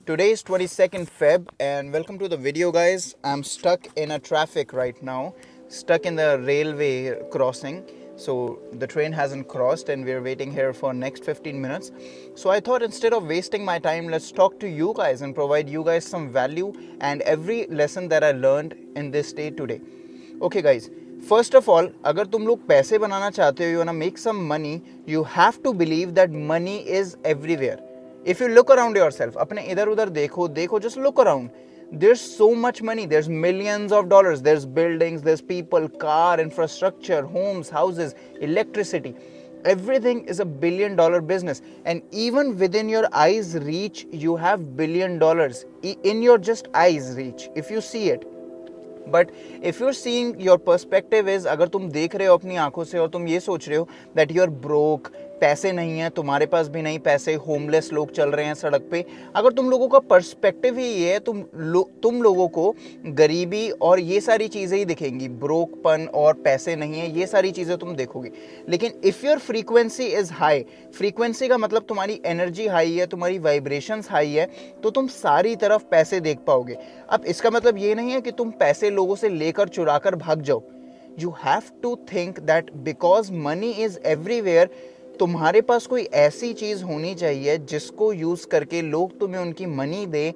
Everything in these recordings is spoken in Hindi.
Today is 22nd Feb and welcome to the video guys. I'm stuck in a traffic right now, stuck in the railway crossing. So the train hasn't crossed and we're waiting here for next 15 minutes. So I thought instead of wasting my time, let's talk to you guys and provide you guys some value and every lesson that I learned in this day today. Okay guys, first of all, अगर तुम लोग पैसे बनाना चाहते हो, you wanna make some money, you have to believe that money is everywhere. If you look around yourself, अपने इधर उधर देखो, just look around. There's so much money. There's millions of dollars. There's buildings, there's people, car, infrastructure, homes, houses, electricity. Everything is a $1 billion business. And even within your eyes reach, you have $1 billion. In your just eyes reach, if you see it. But if you're seeing your perspective is, अगर तुम देख रहे हो अपनी आंखों से और तुम ये सोच रहे हो दैट यू आर ब्रोक, पैसे नहीं है, तुम्हारे पास भी नहीं पैसे, होमलेस लोग चल रहे हैं सड़क पे, अगर तुम लोगों का पर्सपेक्टिव ही ये है, तुम लोगों को गरीबी और ये सारी चीज़ें ही दिखेंगी, ब्रोकपन और पैसे नहीं है, ये सारी चीज़ें तुम देखोगे. लेकिन if your frequency is high, frequency का मतलब तुम्हारी एनर्जी हाई है, तुम्हारी वाइब्रेशंस हाई है, तो तुम सारी तरफ पैसे देख पाओगे. अब इसका मतलब ये नहीं है कि तुम पैसे लोगों से लेकर चुरा कर भाग जाओ. You have to think that because money is everywhere, तुम्हारे पास कोई ऐसी चीज़ होनी चाहिए जिसको यूज़ करके लोग तुम्हें उनकी मनी दे,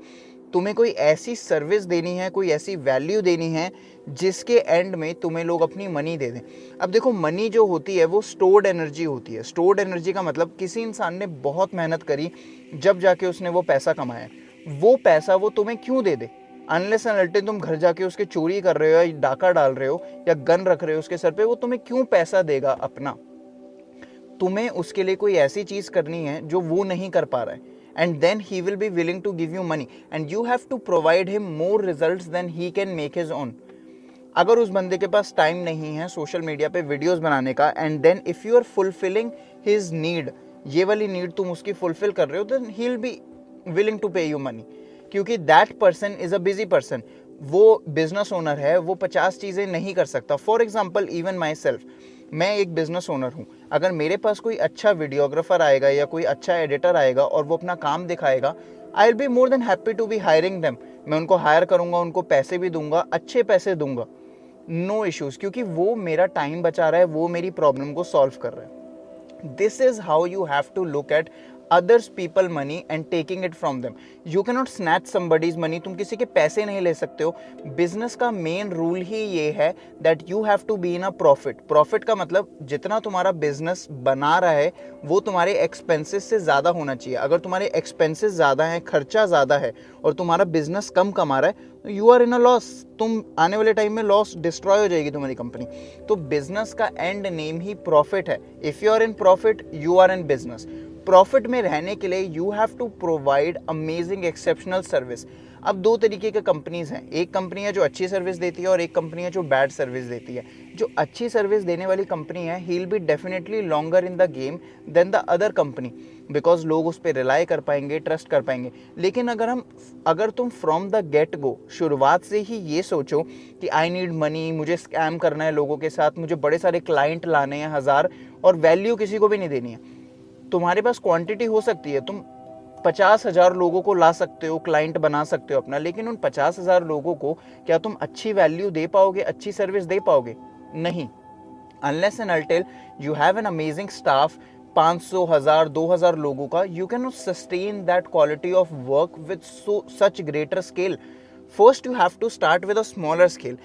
तुम्हें कोई ऐसी सर्विस देनी है, कोई ऐसी वैल्यू देनी है जिसके एंड में तुम्हें लोग अपनी मनी दे दें. अब देखो, मनी जो होती है वो स्टोर्ड एनर्जी होती है. स्टोर्ड एनर्जी का मतलब किसी इंसान ने बहुत मेहनत करी, जब जाके उसने वो पैसा कमाया, वो पैसा वो तुम्हें क्यों दे दे? अनलेस एंड अनटिल तुम घर जाके उसके चोरी कर रहे हो या डाका डाल रहे हो या गन रख रहे हो उसके सर पे, वो तुम्हें क्यों पैसा देगा अपना? तुम्हें उसके लिए कोई ऐसी चीज़ करनी है जो वो नहीं कर पा रहा है, and then he will be willing to give you money and you have to provide him more results then he can make his own. अगर उस बंदे के पास टाइम नहीं है सोशल मीडिया पे वीडियोस बनाने का, and then if you are fulfilling his need, ये वाली नीड तुम उसकी फुलफिल कर रहे हो, then he will be willing to pay you money, क्योंकि that person is a busy person. वो बिजनेस ओनर है, वो 50 चीज़ें नहीं कर सकता. For example even myself, मैं एक बिजनेस ओनर हूँ. अगर मेरे पास कोई अच्छा वीडियोग्राफर आएगा या कोई अच्छा एडिटर आएगा और वो अपना काम दिखाएगा, I will be more than happy to be hiring them. मैं उनको हायर करूँगा, उनको पैसे भी दूंगा, अच्छे पैसे दूंगा, नो इश्यूज़, क्योंकि वो मेरा टाइम बचा रहा है, वो मेरी प्रॉब्लम को सॉल्व कर रहा है. This is how you have to look at others people money and taking it from them. You cannot snatch somebody's money. तुम किसी के पैसे नहीं ले सकते हो. बिजनेस का मेन रूल ही ये है that you have to be in a profit. Profit का मतलब जितना तुम्हारा बिजनेस बना रहा है वो तुम्हारे एक्सपेंसेस से ज़्यादा होना चाहिए. अगर तुम्हारे एक्सपेंसेस ज़्यादा हैं, खर्चा ज़्यादा है और तुम्हारा बिजनेस कम कमा रहा है, you are in a loss. तुम आने वाले टाइम में लॉस, डिस्ट्रॉय हो जाएगी तुम्हारी कंपनी. तो बिजनेस का एंड नेम ही प्रॉफिट है. If you are in profit, you are in business. Profit में रहने के लिए you have to provide amazing exceptional service. अब दो तरीके के कंपनीज हैं. एक कंपनी है जो अच्छी सर्विस देती है और एक कंपनी है जो बैड सर्विस देती है. जो अच्छी सर्विस देने वाली कंपनी है, he will be definitely longer in the game than the other company, बिकॉज लोग उस पर रिलाई कर पाएंगे, ट्रस्ट कर पाएंगे. लेकिन अगर तुम फ्रॉम द गेट गो, शुरुआत से ही ये सोचो कि आई नीड मनी, मुझे स्कैम करना है लोगों के साथ, मुझे बड़े सारे क्लाइंट लाने हैं 1000 और वैल्यू किसी को भी नहीं देनी है. तुम्हारे पास क्वांटिटी हो सकती है, तुम 50,000 लोगों को ला सकते हो, क्लाइंट बना सकते हो अपना, लेकिन उन 50,000 लोगों को क्या तुम अच्छी वैल्यू दे पाओगे, अच्छी सर्विस दे पाओगे? नहीं. Unless and until you have an amazing staff, 500, 1000, 2000 लोगों का, you can not sustain that quality of work with such greater scale. First you have to start with a smaller scale.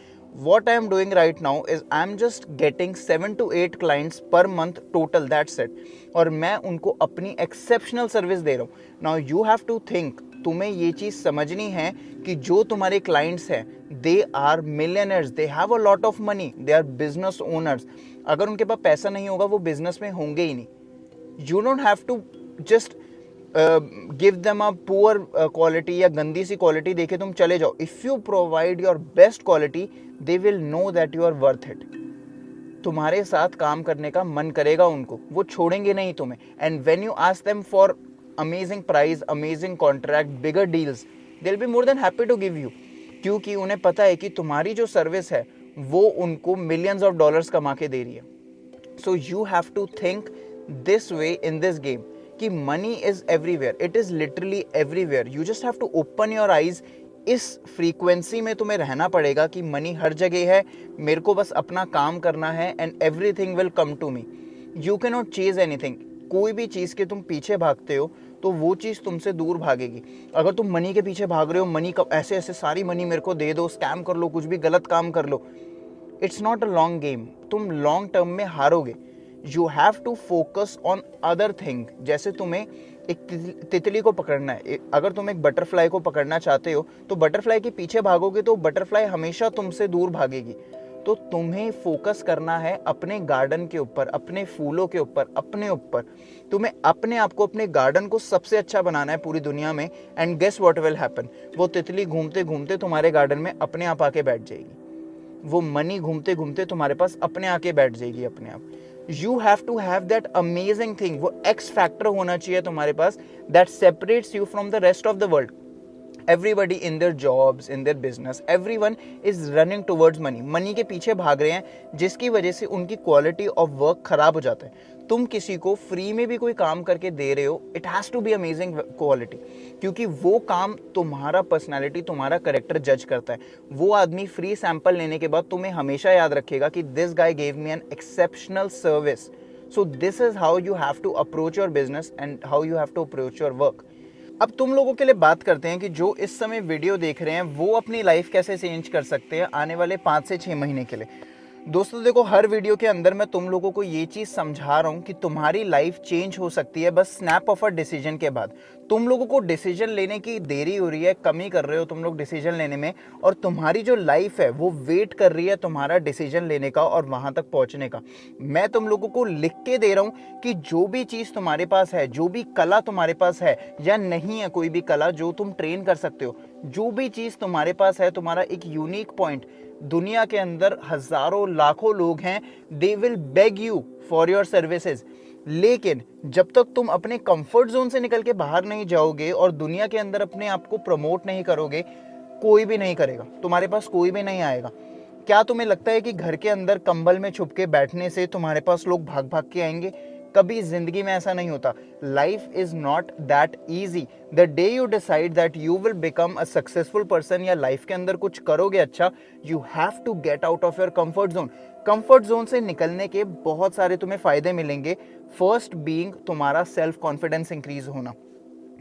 What I am doing right now is I am just getting 7 to 8 clients per month total, that's it. और मैं उनको अपनी exceptional service दे रहा हूँ. Now you have to think, तुम्हें ये चीज़ समझनी है कि जो तुम्हारे clients हैं, they are millionaires, they have a lot of money, they are business owners. अगर उनके पास पैसा नहीं होगा वो business में होंगे ही नहीं. You don't have to just give them a poor quality या गंदी सी क्वालिटी देके तुम चले जाओ. If you provide your best quality, they will know that you are worth it. तुम्हारे साथ काम करने का मन करेगा उनको, वो छोड़ेंगे नहीं तुम्हें. And when you ask them for amazing price, amazing contract, bigger deals, they will be more than happy to give you, क्योंकि उन्हें पता है कि तुम्हारी जो सर्विस है वो उनको मिलियंस ऑफ डॉलर्स कमा के दे रही है. So you have to think this way in this game कि money is everywhere, it is literally everywhere, you just have to open your eyes. इस फ्रीक्वेंसी में तुम्हें रहना पड़ेगा कि मनी हर जगह है, मेरे को बस अपना काम करना है and everything will come to me. You can not chase anything. कोई भी चीज़ के तुम पीछे भागते हो तो वो चीज़ तुमसे दूर भागेगी। अगर तुम मनी के पीछे भाग रहे हो, मनी का ऐसे ऐसे सारी मनी मेरे को दे दो, स्कैम कर लो, कुछ भी गलत काम कर लो, it's not a long game, तुम लॉन्ग टर्म में हारोगे। You have to focus on other thing. जैसे तुम्हें एक तितली को पकड़ना है, अगर तुम एक बटरफ्लाई को पकड़ना चाहते हो तो बटरफ्लाई के पीछे भागोगे तो बटरफ्लाई हमेशा तुमसे दूर भागेगी। तो तुम्हें फोकस करना है अपने गार्डन के ऊपर, अपने फूलों के ऊपर, अपने ऊपर। तुम्हें अपने आप को, अपने गार्डन को सबसे अच्छा बनाना है पूरी दुनिया में। And guess what will happen, वो तितली घूमते घूमते तुम्हारे गार्डन में अपने आप आके बैठ जाएगी। वो मनी घूमते घूमते तुम्हारे पास अपने आके बैठ जाएगी अपने आप। You have to have that amazing thing, वो एक्स फैक्टर होना चाहिए तुम्हारे पास, that separates you from the rest of the world. Everybody in their jobs, in their business, everyone is running towards money. Money के पीछे भाग रहे हैं, जिसकी वजह से उनकी क्वालिटी ऑफ वर्क खराब हो जाता है। तुम किसी को फ्री में भी कोई काम करके दे रहे हो, it has to be amazing quality, क्योंकि वो काम तुम्हारा पर्सनालिटी, तुम्हारा करेक्टर जज करता है। वो आदमी फ्री सैंपल लेने के बाद तुम्हें हमेशा याद रखेगा कि this guy gave me an exceptional service. So this is how you have to approach your business and how you have to approach your work. अब तुम लोगों के लिए बात करते हैं कि जो इस समय वीडियो देख रहे हैं वो अपनी लाइफ कैसे चेंज कर सकते हैं आने वाले 5 से 6 महीने के लिए। दोस्तों देखो, हर वीडियो के अंदर मैं तुम लोगों को ये चीज़ समझा रहा हूँ कि तुम्हारी लाइफ चेंज हो सकती है बस स्नैप ऑफ अ डिसीजन के बाद। तुम लोगों को डिसीजन लेने की देरी हो रही है, कमी कर रहे हो तुम लोग डिसीजन लेने में, और तुम्हारी जो लाइफ है वो वेट कर रही है तुम्हारा डिसीजन लेने का और वहाँ तक पहुँचने का। मैं तुम लोगों को लिख के दे रहा हूँ कि जो भी चीज़ तुम्हारे पास है, जो भी कला तुम्हारे पास है या नहीं है, कोई भी कला जो तुम ट्रेन कर सकते हो, जो भी चीज़ तुम्हारे पास है, तुम्हारा एक यूनिक पॉइंट, दुनिया के अंदर हजारों लाखों लोग हैं, they will beg you for your services. लेकिन जब तक तुम अपने कंफर्ट जोन से निकल के बाहर नहीं जाओगे और दुनिया के अंदर अपने आप को प्रमोट नहीं करोगे, कोई भी नहीं करेगा, तुम्हारे पास कोई भी नहीं आएगा। क्या तुम्हें लगता है कि घर के अंदर कंबल में छुप के बैठने से तुम्हारे पास लोग भाग भाग के आएंगे? कभी जिंदगी में ऐसा नहीं होता। Life is not that easy. The day you decide that you will become a successful person या लाइफ के अंदर कुछ करोगे अच्छा, you have to get out of your comfort zone. Comfort zone से निकलने के बहुत सारे तुम्हें फायदे मिलेंगे। फर्स्ट बीइंग तुम्हारा सेल्फ कॉन्फिडेंस इंक्रीज होना।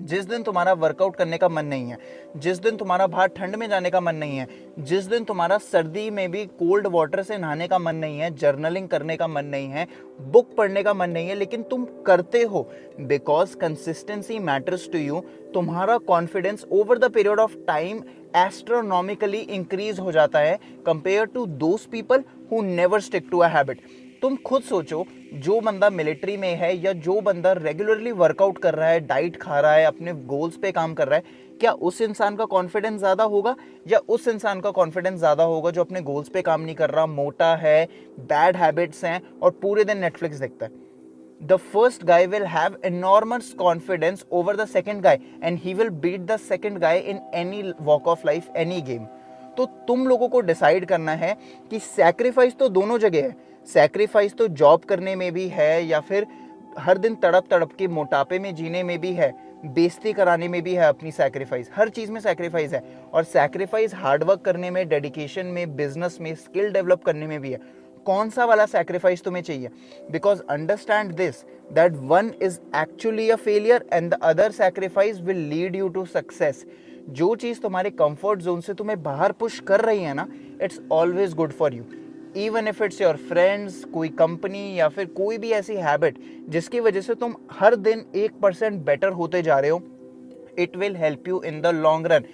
जिस दिन तुम्हारा वर्कआउट करने का मन नहीं है, जिस दिन तुम्हारा बाहर ठंड में जाने का मन नहीं है, जिस दिन तुम्हारा सर्दी में भी कोल्ड वाटर से नहाने का मन नहीं है, जर्नलिंग करने का मन नहीं है, बुक पढ़ने का मन नहीं है, लेकिन तुम करते हो because consistency matters to you, तुम्हारा confidence over the period of time astronomically increase हो जाता है compare to those people who never stick to a habit. तुम खुद सोचो, जो बंदा मिलिट्री में है या जो बंदा रेगुलरली वर्कआउट कर रहा है, डाइट खा रहा है, अपने गोल्स पे काम कर रहा है, क्या उस इंसान का कॉन्फिडेंस ज़्यादा होगा या उस इंसान का कॉन्फिडेंस ज़्यादा होगा जो अपने गोल्स पे काम नहीं कर रहा, मोटा है, बैड हैबिट्स हैं और पूरे दिन नेटफ्लिक्स देखता है? The first guy will have enormous confidence over the second guy and he will beat the second guy in any walk of life, any game. तो तुम लोगों को डिसाइड करना है कि सैक्रिफाइस तो दोनों जगह है। सैक्रिफाइस तो जॉब करने में भी है या फिर हर दिन तड़प तड़प के मोटापे में जीने में भी है, बेइज्जती कराने में भी है अपनी सैक्रिफाइस, हर चीज़ में सैक्रिफाइस है। और सैक्रिफाइस हार्डवर्क करने में, डेडिकेशन में, बिजनेस में, स्किल डेवलप करने में भी है। कौन सा वाला सैक्रिफाइस तुम्हें चाहिए? Because understand this that one is actually a failure and the other sacrifice will lead you to success. जो चीज़ तुम्हारे कंफर्ट जोन से तुम्हें बाहर पुश कर रही है ना, it's always good for you. Even if it's your friends, कोई कंपनी या फिर कोई भी ऐसी हैबिट जिसकी वजह से तुम हर दिन 1% बेटर होते जा रहे हो, it will help you in the long run.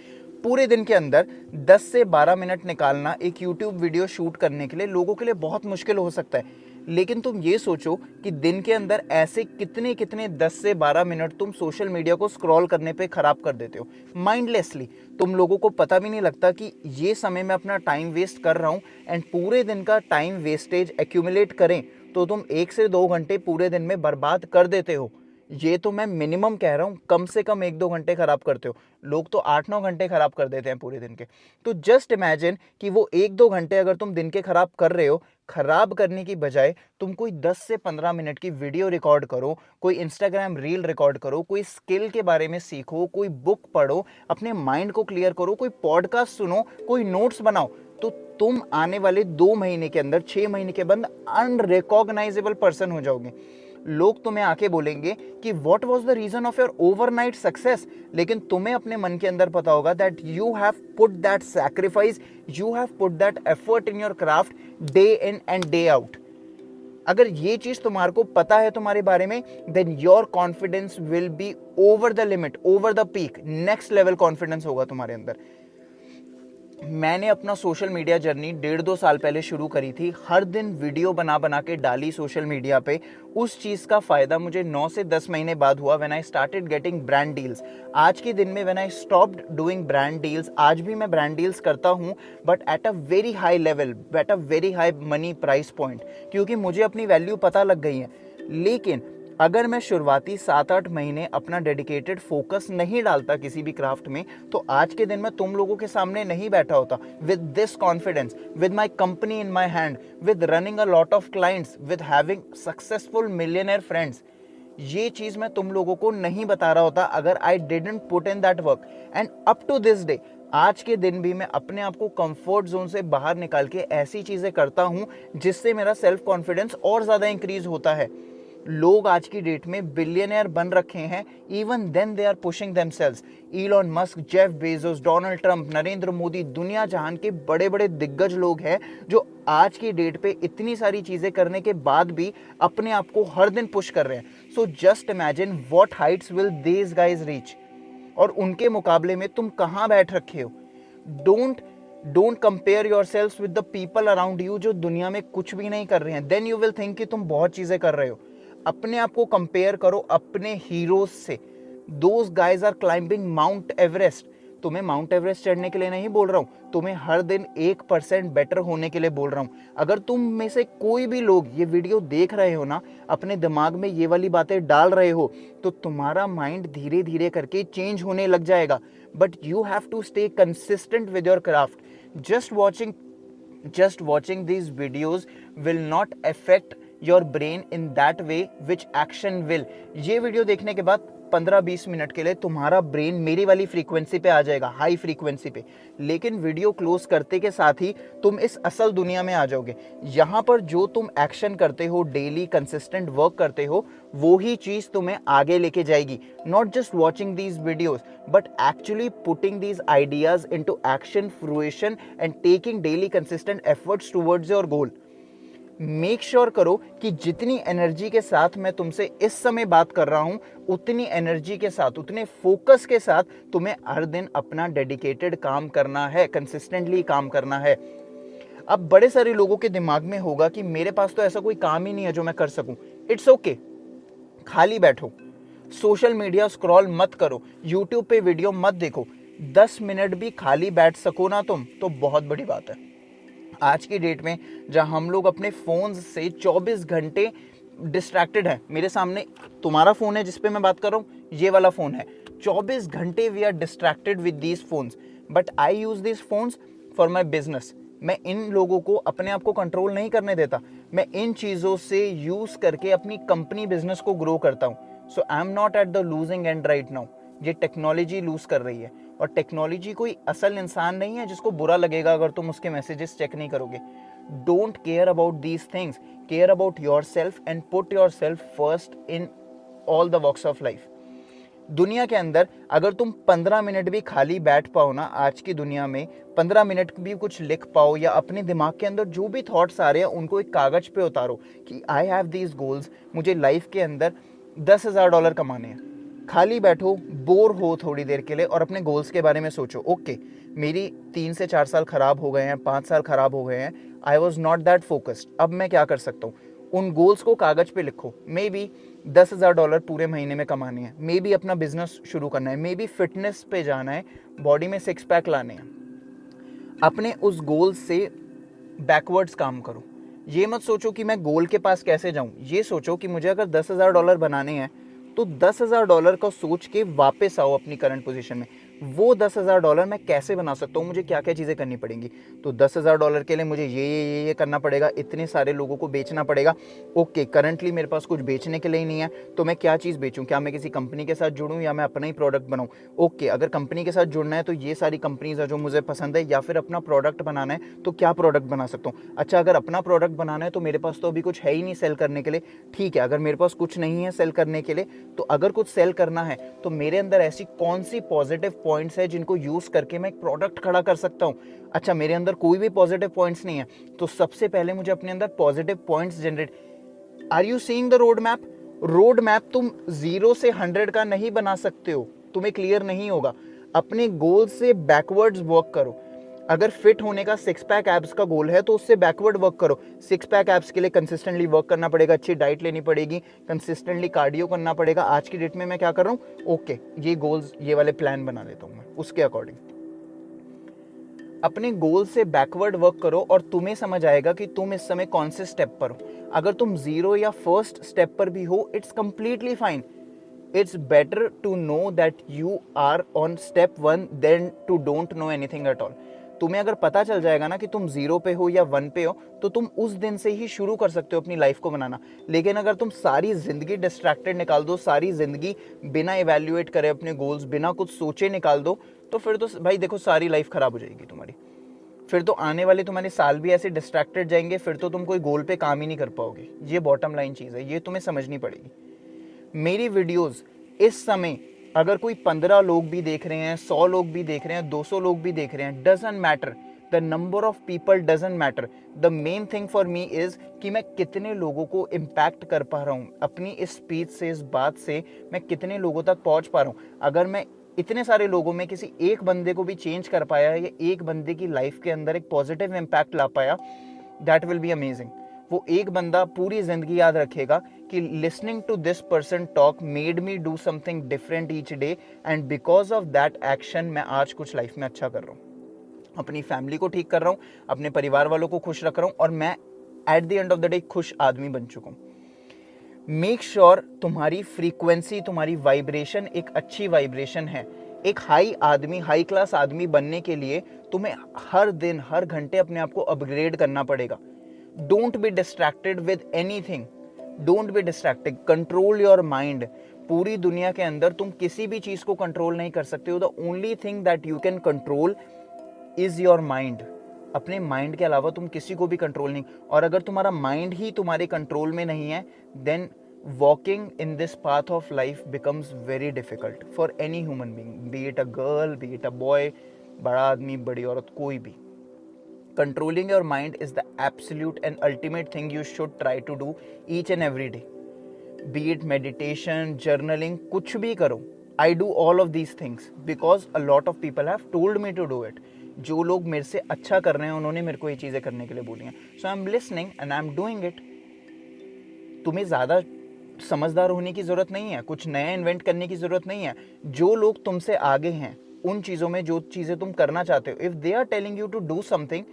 पूरे दिन के अंदर 10 से 12 मिनट निकालना एक यूट्यूब वीडियो शूट करने के लिए लोगों के लिए बहुत मुश्किल हो सकता है, लेकिन तुम ये सोचो कि दिन के अंदर ऐसे कितने कितने 10 से 12 मिनट तुम सोशल मीडिया को स्क्रॉल करने पे खराब कर देते हो माइंडलेसली। तुम लोगों को पता भी नहीं लगता कि ये समय मैं अपना टाइम वेस्ट कर रहा हूँ। एंड पूरे दिन का टाइम वेस्टेज एक्यूमुलेट करें तो तुम 1 से 2 घंटे पूरे दिन में बर्बाद कर देते हो। ये तो मैं मिनिमम कह रहा हूँ, कम से कम 1-2 घंटे खराब करते हो। लोग तो 8-9 घंटे खराब कर देते हैं पूरे दिन के। तो जस्ट इमेजिन कि वो 1-2 घंटे अगर तुम दिन के खराब कर रहे हो, खराब करने की बजाय तुम कोई 10 से 15 मिनट की वीडियो रिकॉर्ड करो, कोई इंस्टाग्राम रील रिकॉर्ड करो, कोई स्किल के बारे में सीखो, कोई बुक पढ़ो, अपने माइंड को क्लियर करो, कोई पॉडकास्ट सुनो, कोई नोट्स बनाओ, तो तुम आने वाले 2 महीने के अंदर, 6 महीने के बाद अनरिकॉग्नाइजेबल पर्सन हो जाओगे। लोग तुम्हें आके बोलेंगे कि what was the reason of your overnight success, लेकिन तुम्हें अपने मन के अंदर पता होगा that you have put that sacrifice, you have put that effort in your craft day in and day out. अगर ये चीज तुम्हारे को पता है तुम्हारे बारे में, then your confidence will be over the limit, over the peak, next level confidence होगा तुम्हारे अंदर। मैंने अपना सोशल मीडिया जर्नी 1.5-2 साल पहले शुरू करी थी। हर दिन वीडियो बना बना के डाली सोशल मीडिया पे। उस चीज़ का फ़ायदा मुझे 9 से 10 महीने बाद हुआ when I started getting brand deals. आज के दिन में when I stopped doing brand deals, आज भी मैं ब्रांड डील्स करता हूँ, but at a very high level, at a very high money price point, क्योंकि मुझे अपनी वैल्यू पता लग गई है। लेकिन अगर मैं शुरुआती 7-8 महीने अपना डेडिकेटेड फोकस नहीं डालता किसी भी क्राफ्ट में, तो आज के दिन मैं तुम लोगों के सामने नहीं बैठा होता with this confidence, with my company in my hand, with running a lot of clients, with having successful millionaire friends. ये चीज मैं तुम लोगों को नहीं बता रहा होता अगर I didn't put in that work. And up to this day, आज के दिन भी मैं अपने आप को कंफर्ट जोन से बाहर निकाल के ऐसी चीजें करता हूं जिससे मेरा सेल्फ कॉन्फिडेंस और ज्यादा इंक्रीज होता है। लोग आज की डेट में बिलियनर बन रखे हैं, even then they are pushing themselves. Elon Musk, Jeff Bezos, Donald Trump, Narendra Modi, दुनिया जहान के बड़े बड़े दिग्गज लोग हैं जो आज की डेट पे इतनी सारी चीजें करने के बाद भी अपने आप को हर दिन पुश कर रहे हैं। So just imagine what Heights will these guys reach, और उनके मुकाबले में तुम कहां बैठ रखे हो। Don't compare yourselves with the people around you जो दुनिया में कुछ भी नहीं कर रहे हैं। देन यू विल थिंक कि तुम बहुत चीजें कर रहे हो। अपने आप को कंपेयर करो अपने हीरोज से। Those guys are climbing Mount Everest. तुम्हें माउंट एवरेस्ट चढ़ने के लिए नहीं बोल रहा हूं, तुम्हें हर दिन 1% बेटर होने के लिए बोल रहा हूं। अगर तुम में से कोई भी लोग ये वीडियो देख रहे हो ना, अपने दिमाग में ये वाली बातें डाल रहे हो, तो तुम्हारा माइंड धीरे धीरे करके चेंज होने लग जाएगा। But you have to stay consistent with your craft. just watching these videos will not affect your brain in that way which action will। ये वीडियो देखने के बाद 15-20 मिनट के लिए तुम्हारा ब्रेन मेरी वाली फ्रीक्वेंसी पे आ जाएगा, हाई फ्रीक्वेंसी पे। लेकिन वीडियो क्लोज करते के साथ ही तुम इस असल दुनिया में आ जाओगे। यहाँ पर जो तुम एक्शन करते हो, डेली कंसिस्टेंट वर्क करते हो, वो ही चीज तुम्हें आगे लेके जाएगी। Not just watching these videos, but actually putting these ideas into action, fruition and taking daily consistent efforts towards your goal. Make sure करो कि जितनी एनर्जी के साथ मैं तुमसे इस समय बात कर रहा हूं, उतनी एनर्जी के साथ, उतने फोकस के साथ तुम्हें हर दिन अपना डेडिकेटेड काम करना है, कंसिस्टेंटली काम करना है। अब बड़े सारे लोगों के दिमाग में होगा कि मेरे पास तो ऐसा कोई काम ही नहीं है जो मैं कर सकूं। इट्स ओके, खाली बैठो, सोशल मीडिया स्क्रॉल मत करो, यूट्यूब पे वीडियो मत देखो। 10 मिनट भी खाली बैठ सको ना तुम, तो बहुत बड़ी बात है। आज की डेट में जहां हम लोग अपने फोन से 24 घंटे डिस्ट्रैक्टेड हैं, मेरे सामने तुम्हारा फोन है जिस पे मैं बात कर रहा हूँ, ये वाला फोन है। 24 घंटे we are distracted with these phones, but I use these phones for my business. मैं इन लोगों को अपने आप को कंट्रोल नहीं करने देता, मैं इन चीज़ों से यूज करके अपनी कंपनी बिजनेस को ग्रो करता हूँ। So I am not at the losing end right now. ये टेक्नोलॉजी लूज कर रही है, और टेक्नोलॉजी कोई असल इंसान नहीं है जिसको बुरा लगेगा अगर तुम उसके मैसेजेस चेक नहीं करोगे। Don't care about these things, care about yourself and put yourself first in all the walks of life. दुनिया के अंदर अगर तुम 15 मिनट भी खाली बैठ पाओ ना, आज की दुनिया में 15 मिनट भी कुछ लिख पाओ, या अपने दिमाग के अंदर जो भी थॉट्स आ रहे हैं उनको एक कागज पे उतारो कि आई हैव दीज गोल्स, मुझे लाइफ के अंदर $10,000 कमाने हैं। खाली बैठो, बोर हो थोड़ी देर के लिए, और अपने गोल्स के बारे में सोचो। ओके, मेरी 3 से 4 साल खराब हो गए हैं, 5 साल खराब हो गए हैं, I was not that focused, अब मैं क्या कर सकता हूँ। उन गोल्स को कागज पे लिखो। मे बी $10,000 पूरे महीने में कमाने हैं, मे बी अपना बिजनेस शुरू करना है, मे बी फिटनेस पे जाना है, बॉडी में 6 पैक लाने हैं। अपने उस गोल से बैकवर्ड्स काम करो। ये मत सोचो कि मैं गोल के पास कैसे जाऊं, ये सोचो कि मुझे अगर $10,000 बनाने हैं तो $10,000 का सोच के वापस आओ अपनी करंट पोजीशन में। वो $10,000 मैं कैसे बना सकता हूँ, मुझे क्या क्या चीज़ें करनी पड़ेंगी। तो $10,000 के लिए मुझे ये करना पड़ेगा, इतने सारे लोगों को बेचना पड़ेगा। ओके, करंटली मेरे पास कुछ बेचने के लिए नहीं है, तो मैं क्या चीज़ बेचूं, क्या मैं किसी कंपनी के साथ जुड़ूं या मैं अपना ही प्रोडक्ट बनाऊं। ओके, अगर कंपनी के साथ जुड़ना है तो ये सारी कंपनीज है जो मुझे पसंद है, या फिर अपना प्रोडक्ट बनाना है तो क्या प्रोडक्ट बना सकता हूँ। अच्छा, अगर अपना प्रोडक्ट बनाना है तो मेरे पास तो अभी कुछ है ही नहीं सेल करने के लिए। ठीक है, अगर मेरे पास कुछ नहीं है सेल करने के लिए, तो अगर कुछ सेल करना है तो मेरे अंदर ऐसी कौन सी पॉजिटिव पॉइंट्स है जिनको यूज करके मैं एक प्रोडक्ट खड़ा कर सकता हूँ। अच्छा, मेरे अंदर कोई भी पॉजिटिव पॉइंट्स नहीं है, तो सबसे पहले मुझे अपने अंदर positive points generate. Are you seeing the road map? Road map तुम 0 से 100 का नहीं बना सकते हो, तुम्हें क्लियर नहीं होगा। अपने गोल से बैकवर्ड्स वर्क करो। अगर फिट होने का 6 पैक एब्स का गोल है तो उससे बैकवर्ड वर्क करो। 6 पैक एब्स के लिए कंसिस्टेंटली वर्क करना पड़ेगा, अच्छी डाइट लेनी पड़ेगी, कंसिस्टेंटली कार्डियो करना पड़ेगा। आज की डेट में मैं क्या कर रहा हूँ, ओके, ये गोल्स, ये वाले प्लान बना लेता हूँ मैं, उसके अकॉर्डिंग अपने गोल से बैकवर्ड वर्क करो और तुम्हें समझ आएगा कि तुम इस समय कौन से स्टेप पर हो। अगर तुम 0 या फर्स्ट स्टेप पर भी हो, it's completely fine. It's better to know that you are on step 1 than to don't know anything at all. तुम्हें अगर पता चल जाएगा ना कि तुम 0 पे हो या 1 पे हो, तो तुम उस दिन से ही शुरू कर सकते हो अपनी लाइफ को बनाना। लेकिन अगर तुम सारी जिंदगी डिस्ट्रैक्टेड निकाल दो, सारी जिंदगी बिना इवेल्युएट करे अपने गोल्स, बिना कुछ सोचे निकाल दो, तो फिर तो भाई देखो, सारी लाइफ खराब हो जाएगी तुम्हारी। फिर तो आने वाले तुम्हारे साल भी ऐसे डिस्ट्रैक्टेड जाएंगे, फिर तो तुम कोई गोल पे काम ही नहीं कर पाओगे। ये बॉटम लाइन चीज़ है, ये तुम्हें समझनी पड़ेगी। मेरी वीडियोस इस समय अगर कोई 15 लोग भी देख रहे हैं, 100 लोग भी देख रहे हैं, 200 लोग भी देख रहे हैं, doesn't matter. The number of people doesn't matter. The main thing for me is कि मैं कितने लोगों को इम्पैक्ट कर पा रहा हूँ अपनी इस स्पीच से, इस बात से मैं कितने लोगों तक पहुँच पा रहा हूँ। अगर मैं इतने सारे लोगों में किसी एक बंदे को भी चेंज कर पाया, या एक बंदे की लाइफ के अंदर एक पॉजिटिव इम्पैक्ट ला पाया, दैट विल बी अमेजिंग। वो एक बंदा पूरी जिंदगी याद रखेगा कि listening to this person talk made me do something different each day, and because of that action मैं आज कुछ लाइफ में अच्छा कर रहा हूँ, अपनी फैमिली को ठीक कर रहा हूँ, अपने परिवार वालों को खुश रख रहा हूँ, और मैं at the end of the day खुश आदमी बन चुका हूँ। मेक श्योर तुम्हारी फ्रीक्वेंसी, तुम्हारी वाइब्रेशन एक अच्छी वाइब्रेशन है। एक हाई आदमी, हाई क्लास आदमी बनने के लिए तुम्हें हर दिन, हर घंटे अपने आप को अपग्रेड करना पड़ेगा। Don't be distracted with anything, don't be distracted, control your mind. पूरी दुनिया के अंदर तुम किसी भी चीज को कंट्रोल नहीं कर सकते हो। The only thing that you can control is your mind. अपने माइंड के अलावा तुम किसी को भी कंट्रोल नहीं, और अगर तुम्हारा माइंड ही तुम्हारे कंट्रोल में नहीं है, then walking in this path of life becomes very difficult for any human being, be it a girl, be it a boy, बड़ा आदमी, बड़ी औरत, कोई भी। Controlling your mind is the absolute and ultimate thing you should try to do each and every day. Be it meditation, journaling, कुछ भी करो। I do all of these things because a lot of people have told me to do it. जो लोग मेरे से अच्छा कर रहे हैं उन्होंने मेरे को ये चीज़ें करने के लिए बोली हैं। So I'm listening and I'm doing it. तुम्हें ज़्यादा समझदार होने की ज़रूरत नहीं है, कुछ नया इन्वेंट करने की ज़रूरत नहीं है। जो लोग तुमसे आगे हैं उन चीज़ों में, जो चीज़ें तुम करना चाहते हो, if they are telling you to do something,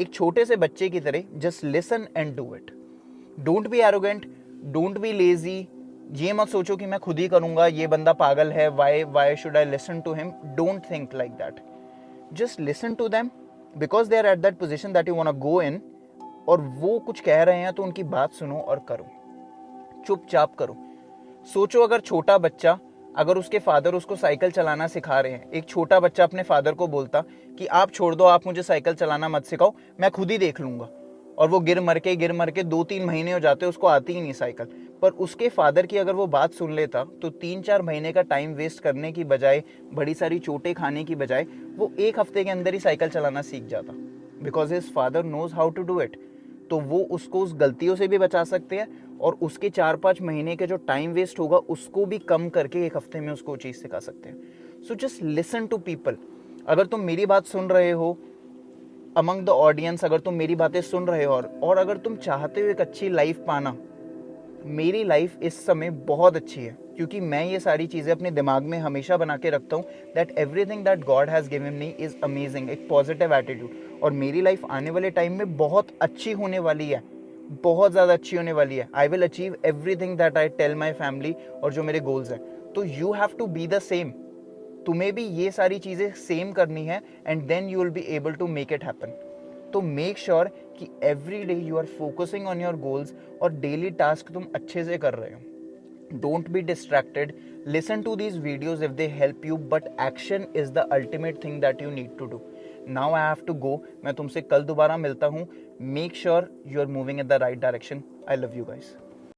एक छोटे से बच्चे की तरह just listen and do it. Don't be arrogant, don't be lazy. ये मत सोचो कि मैं खुद ही करूँगा, ये बंदा पागल है, why should I listen to him. Don't think like that. Just listen to them because they are at that position that you want to go in, और वो कुछ कह रहे हैं तो उनकी बात सुनो और करो, चुपचाप करो। सोचो, अगर छोटा बच्चा, अगर उसके फादर उसको साइकिल चलाना सिखा रहे हैं, एक छोटा बच्चा अपने फादर को बोलता कि आप छोड़ दो, आप मुझे साइकिल चलाना मत सिखाओ, मैं खुद ही देख लूंगा, और वो गिर मर के 2-3 महीने हो जाते, उसको आती ही नहीं साइकिल। पर उसके फादर की अगर वो बात सुन लेता तो 3-4 महीने का टाइम वेस्ट करने की बजाय, बड़ी सारी चोटें खाने की बजाय, वो 1 हफ्ते के अंदर ही साइकिल चलाना सीख जाता, because his father knows how to do it. तो वो उसको उस गलतियों से भी बचा सकते हैं, और उसके 4-5 महीने के जो टाइम वेस्ट होगा उसको भी कम करके 1 हफ्ते में उसको चीज़ सिखा सकते हैं। So just listen to people. अगर तुम मेरी बात सुन रहे हो, अमंग द ऑडियंस, अगर तुम मेरी बातें सुन रहे हो, और अगर तुम चाहते हो एक अच्छी लाइफ पाना, मेरी लाइफ इस समय बहुत अच्छी है, क्योंकि मैं ये सारी चीज़ें अपने दिमाग में हमेशा बना के रखता हूँ that everything that God has given me is amazing, एक पॉजिटिव एटीट्यूड। और मेरी लाइफ आने वाले टाइम में बहुत अच्छी होने वाली है, बहुत ज़्यादा अच्छी होने वाली है. I will achieve everything that I tell my family, और जो मेरे गोल्स हैं. तो you have to be the same. तुम्हें भी ये सारी चीज़ें सेम करनी है, and then you will be able to make it happen. तो मेक श्योर कि every day you are focusing on your goals, और डेली टास्क तुम अच्छे से कर रहे हो. Don't be distracted. Listen to these videos if they help you, but action is the ultimate thing that you need to do. Now I have to go. मैं तुमसे कल दोबारा मिलता हूँ. Make sure you are moving in the right direction. I love you guys.